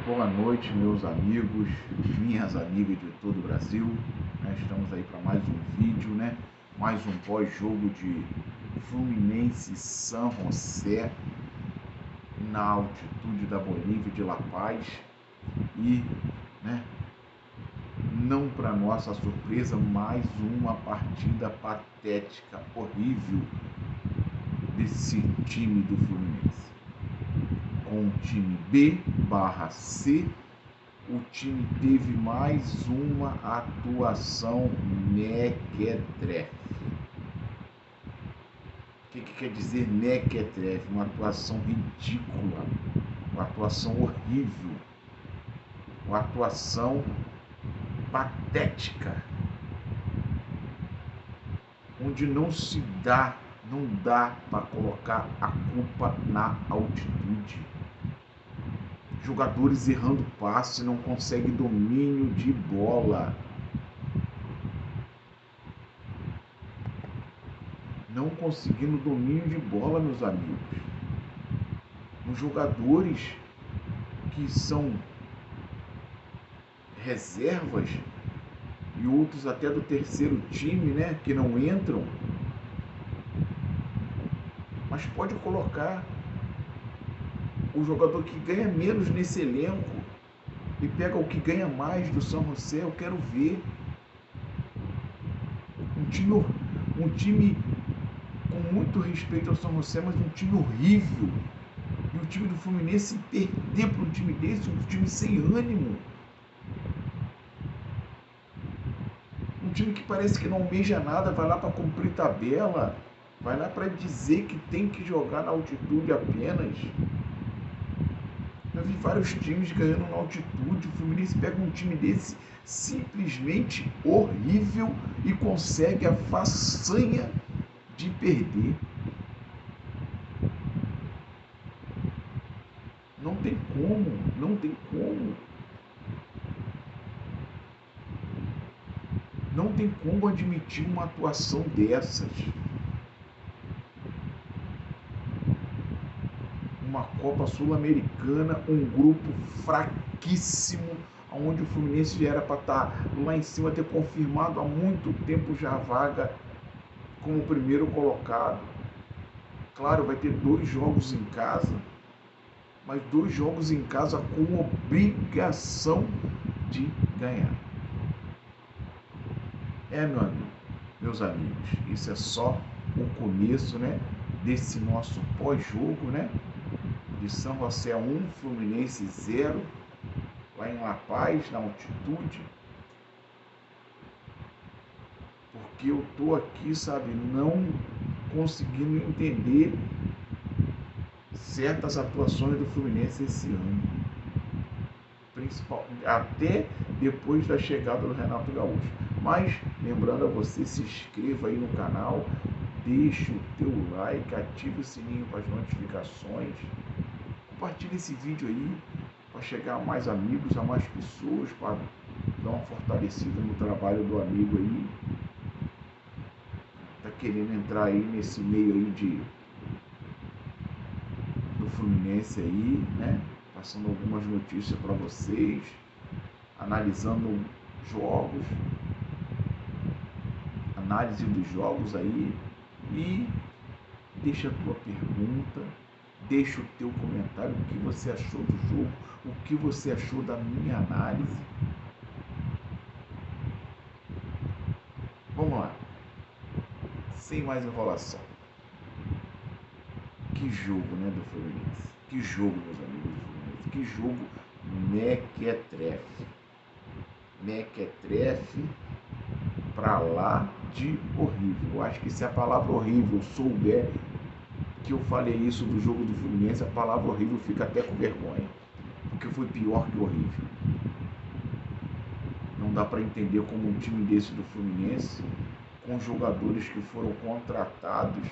Boa noite, meus amigos, minhas amigas de todo o Brasil. Estamos aí para mais um vídeo, mais um pós-jogo de Fluminense e San José na altitude da Bolívia de La Paz. E, não para nossa surpresa, mais uma partida patética, horrível desse time do Fluminense. Com o time B/C, o time teve mais uma atuação mequetrefe. O que quer dizer mequetrefe? Uma atuação ridícula, uma atuação horrível, uma atuação patética, onde não dá para colocar a culpa na altitude. Jogadores errando passe, não conseguem domínio de bola. Não conseguindo domínio de bola, meus amigos. Os jogadores que são reservas e outros até do terceiro time, que não entram, mas pode colocar o jogador que ganha menos nesse elenco e pega o que ganha mais do San José. Eu quero ver um time com muito respeito ao San José, mas um time horrível. E o time do Fluminense perder para um time desse, um time sem ânimo. Um time que parece que não almeja nada, vai lá para cumprir tabela, vai lá para dizer que tem que jogar na altitude apenas. Eu vi vários times ganhando na altitude. O Fluminense pega um time desse simplesmente horrível e consegue a façanha de perder. Não tem como. Não tem como admitir uma atuação dessas. Uma Copa Sul-Americana, um grupo fraquíssimo, onde o Fluminense já era para estar lá em cima, ter confirmado há muito tempo já a vaga como primeiro colocado. Claro, vai ter 2 jogos em casa, mas 2 jogos em casa com obrigação de ganhar. Meu amigo, meus amigos, isso é só o começo, desse nosso pós-jogo, de San José 1, Fluminense 0, lá em La Paz, na altitude. Porque eu tô aqui, não conseguindo entender certas atuações do Fluminense esse ano. Até depois da chegada do Renato Gaúcho. Mas, lembrando a você, se inscreva aí no canal, deixe o teu like, ative o sininho para as notificações, compartilhe esse vídeo aí para chegar a mais amigos, a mais pessoas, para dar uma fortalecida no trabalho do amigo aí. Tá querendo entrar aí nesse meio aí do Fluminense aí, passando algumas notícias para vocês, analisando jogos, análise dos jogos aí, e deixa a tua pergunta, deixa o teu comentário, o que você achou do jogo, o que você achou da minha análise. Vamos lá, sem mais enrolação. Que jogo, do Fluminense. Que jogo, meus amigos do Fluminense. Que jogo mequetrefe. Mequetrefe pra lá de horrível. Eu acho que se a palavra horrível souber que eu falei isso do jogo do Fluminense, a palavra horrível fica até com vergonha. Porque foi pior que horrível. Não dá para entender como um time desse do Fluminense, com jogadores que foram contratados,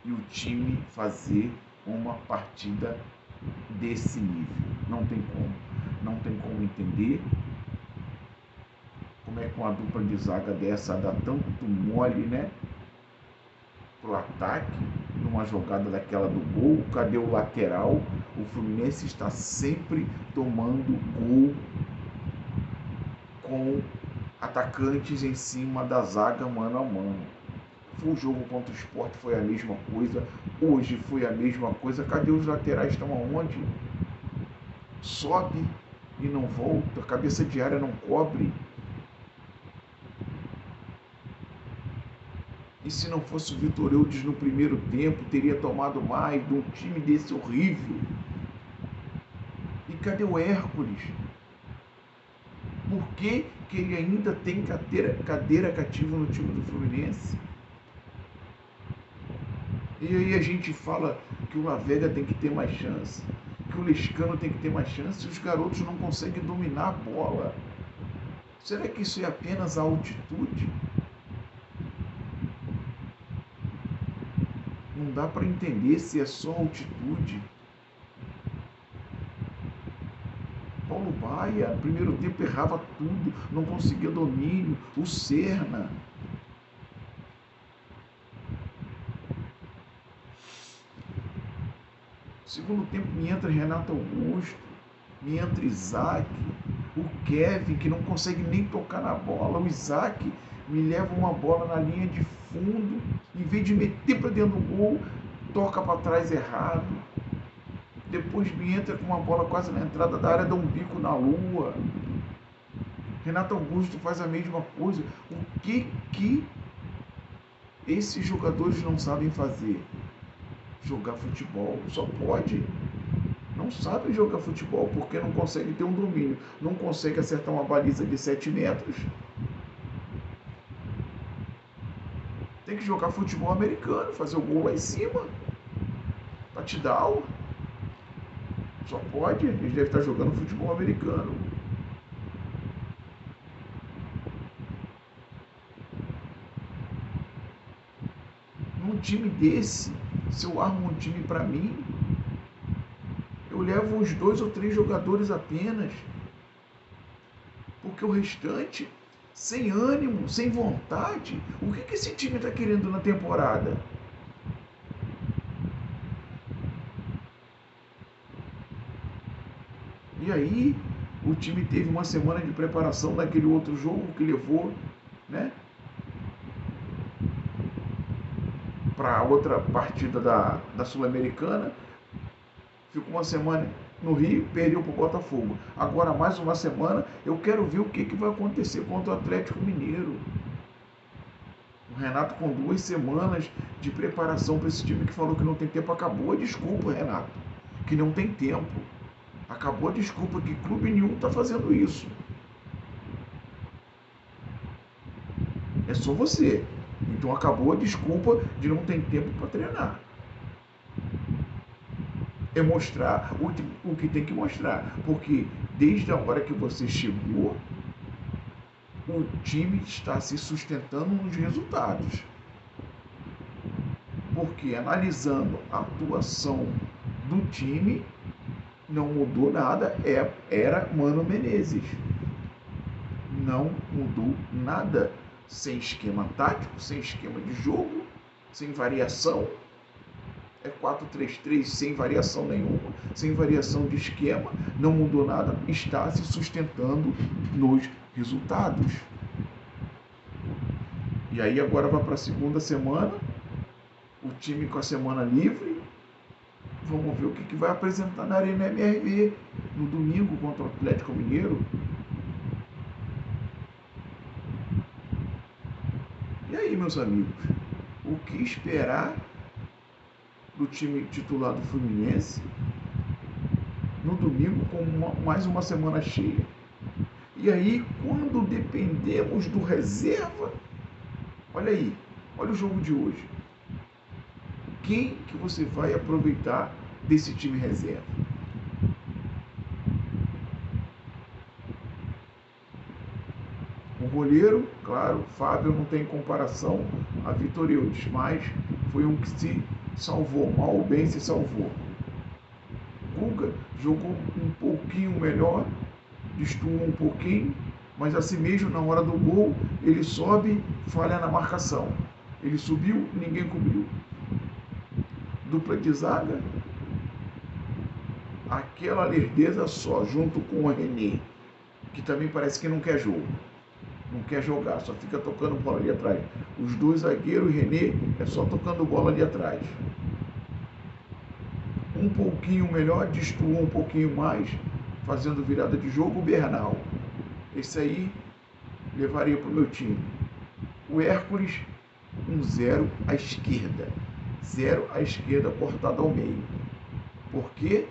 e o time fazer uma partida desse nível. Não tem como entender como é que uma dupla de zaga dessa dá tanto mole, pro ataque, numa jogada daquela do gol. Cadê o lateral? O Fluminense está sempre tomando gol com atacantes em cima da zaga mano a mano. O jogo contra o Sport foi a mesma coisa, hoje foi a mesma coisa. Cadê os laterais? Estão aonde? Sobe e não volta, a cabeça de área não cobre. E se não fosse o Vitor Eudes no primeiro tempo, teria tomado mais de um time desse horrível. E cadê o Hércules? Por que ele ainda tem cadeira cativa no time do Fluminense? E aí a gente fala que o Lavega tem que ter mais chance, que o Lescano tem que ter mais chance, e os garotos não conseguem dominar a bola. Será que isso é apenas a altitude? Não dá para entender se é só altitude. Paulo Baia, no primeiro tempo errava tudo, não conseguia domínio. O Serna. Segundo tempo me entra Renato Augusto, me entra Isaac, o Kevin, que não consegue nem tocar na bola. O Isaac me leva uma bola na linha de fundo, em vez de meter para dentro do gol, toca para trás errado. Depois me entra com uma bola quase na entrada da área, dá um bico na lua. Renato Augusto faz a mesma coisa. O que esses jogadores não sabem fazer? Jogar futebol. Só pode. Não sabem jogar futebol porque não conseguem ter um domínio. Não conseguem acertar uma baliza de 7 metros. Tem que jogar futebol americano, fazer o gol lá em cima. Touchdown. Só pode. Eles devem estar jogando futebol americano. Num time desse, se eu armo um time para mim, eu levo uns 2 ou 3 jogadores apenas, porque o restante, sem ânimo, sem vontade. O que esse time está querendo na temporada? E aí, o time teve uma semana de preparação daquele outro jogo que levou, né, para outra partida da Sul-Americana. Ficou uma semana no Rio, perdeu para o Botafogo. Agora mais uma semana, eu quero ver o que vai acontecer contra o Atlético Mineiro. O Renato com 2 semanas de preparação para esse time que falou que não tem tempo. Acabou a desculpa, Renato, que não tem tempo. Acabou a desculpa que clube nenhum está fazendo isso. É só você. Então acabou a desculpa de não ter tempo para treinar. É mostrar o que tem que mostrar. Porque desde a hora que você chegou, o time está se sustentando nos resultados. Porque analisando a atuação do time, não mudou nada, era Mano Menezes. Não mudou nada. Sem esquema tático, sem esquema de jogo, sem variação. É 4-3-3 sem variação nenhuma, sem variação de esquema, não mudou nada, está se sustentando nos resultados. E aí agora vai para a segunda semana, o time com a semana livre. Vamos ver o que vai apresentar na Arena MRV no domingo contra o Atlético Mineiro. E aí, meus amigos, o que esperar do time titular do Fluminense no domingo com mais uma semana cheia? E aí, quando dependemos do reserva, olha aí, olha o jogo de hoje. Quem que você vai aproveitar desse time reserva? O goleiro, claro, Fábio não tem comparação a Vitor Eudes, mas foi um que se salvou, mal ou bem se salvou. Guga jogou um pouquinho melhor, destoou um pouquinho, mas assim mesmo na hora do gol ele sobe, falha na marcação. Ele subiu, ninguém cobriu. Dupla de zaga, aquela lerdeza só, junto com o René, que também parece que não quer jogo. Não quer jogar, só fica tocando bola ali atrás. Os dois zagueiros, o René, é só tocando bola ali atrás. Um pouquinho melhor, destoou um pouquinho mais, fazendo virada de jogo, o Bernal. Esse aí levaria para o meu time. O Hércules, um 0 à esquerda. 0 à esquerda, cortado ao meio. Por quê?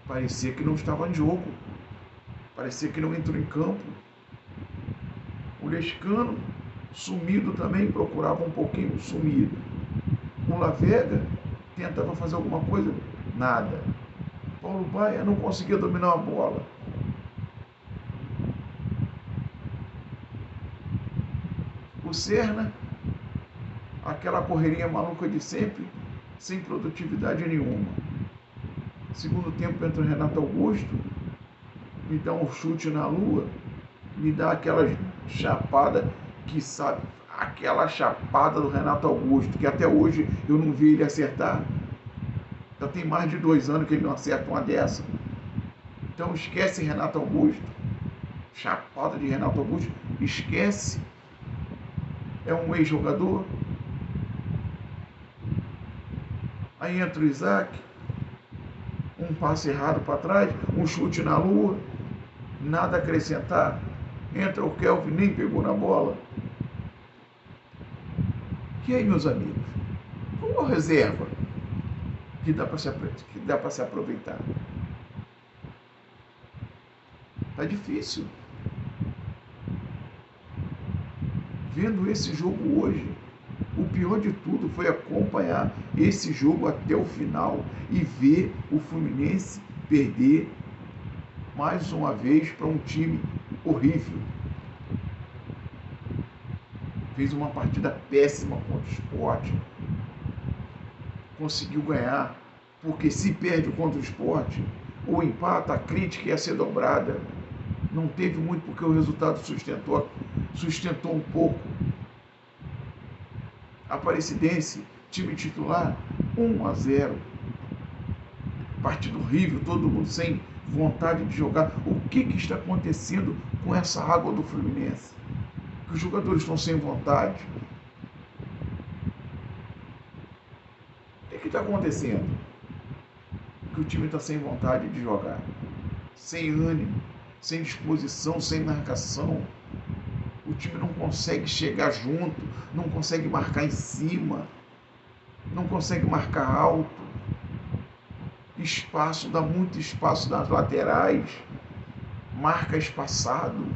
Parecia que não estava em jogo. Parecia que não entrou em campo. O Lescano, sumido também, procurava um pouquinho sumido. O Lavega tentava fazer alguma coisa, nada. Paulo Baia não conseguia dominar a bola. O Serna, aquela correria maluca de sempre, sem produtividade nenhuma. Segundo tempo entra o Renato Augusto, me dá um chute na lua, me dá aquela chapada que sabe, aquela chapada do Renato Augusto, que até hoje eu não vi ele acertar. Já tem mais de 2 anos que ele não acerta uma dessa. Então esquece Renato Augusto. Chapada de Renato Augusto, esquece. É um ex-jogador. Aí entra o Isaac, um passe errado para trás, um chute na lua, nada a acrescentar. Entra o Kelvin, nem pegou na bola. E aí, meus amigos? Uma reserva que dá para se aproveitar. Tá difícil. Vendo esse jogo hoje, o pior de tudo foi acompanhar esse jogo até o final e ver o Fluminense perder mais uma vez para um time horrível. Fez uma partida péssima contra o Sport. Conseguiu ganhar, porque se perde contra o Sport, ou empata, a crítica ia ser dobrada. Não teve muito porque o resultado sustentou um pouco. Aparecidense, time titular, 1-0. Partida horrível, todo mundo sem vontade de jogar. O que está acontecendo com essa água do Fluminense? Que os jogadores estão sem vontade. O que está acontecendo? Que o time está sem vontade de jogar, sem ânimo, sem disposição, sem marcação. O time não consegue chegar junto, não consegue marcar em cima, não consegue marcar alto. Espaço, dá muito espaço nas laterais, marca espaçado.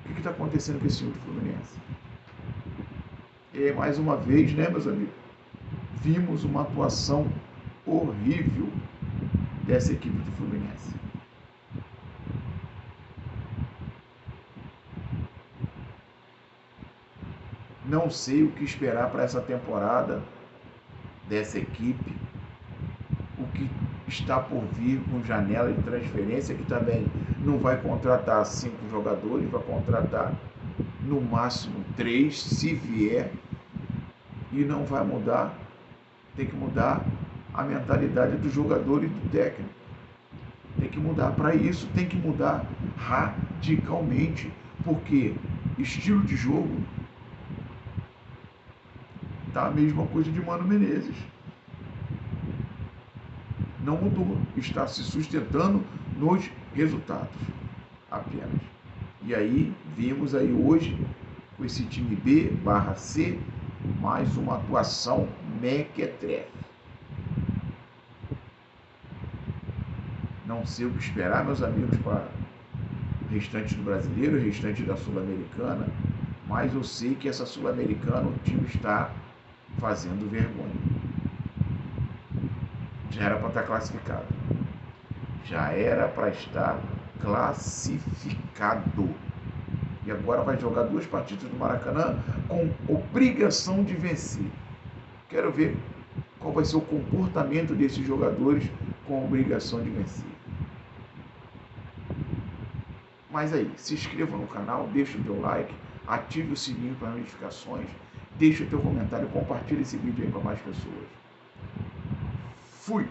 O que está acontecendo com esse time do Fluminense? E mais uma vez, né, meus amigos, vimos uma atuação horrível dessa equipe do Fluminense. Não sei o que esperar para essa temporada dessa equipe, o que está por vir com janela de transferência, que também não vai contratar 5 jogadores, vai contratar no máximo 3, se vier, e não vai mudar. Tem que mudar a mentalidade dos jogadores e do técnico. Tem que mudar. Para isso, tem que mudar radicalmente, porque estilo de jogo tá a mesma coisa de Mano Menezes. Não mudou, está se sustentando nos resultados apenas. E aí, vimos aí hoje, com esse time B/C, mais uma atuação mequetrefe. Não sei o que esperar, meus amigos, para o restante do brasileiro, o restante da Sul-Americana, mas eu sei que essa Sul-Americana, o time está fazendo vergonha. Já era para estar classificado. Já era para estar classificado. E agora vai jogar 2 partidas no Maracanã com obrigação de vencer. Quero ver qual vai ser o comportamento desses jogadores com obrigação de vencer. Mas aí, se inscreva no canal, deixa o teu like, ative o sininho para notificações, deixe o teu comentário, compartilhe esse vídeo aí para mais pessoas. Fui!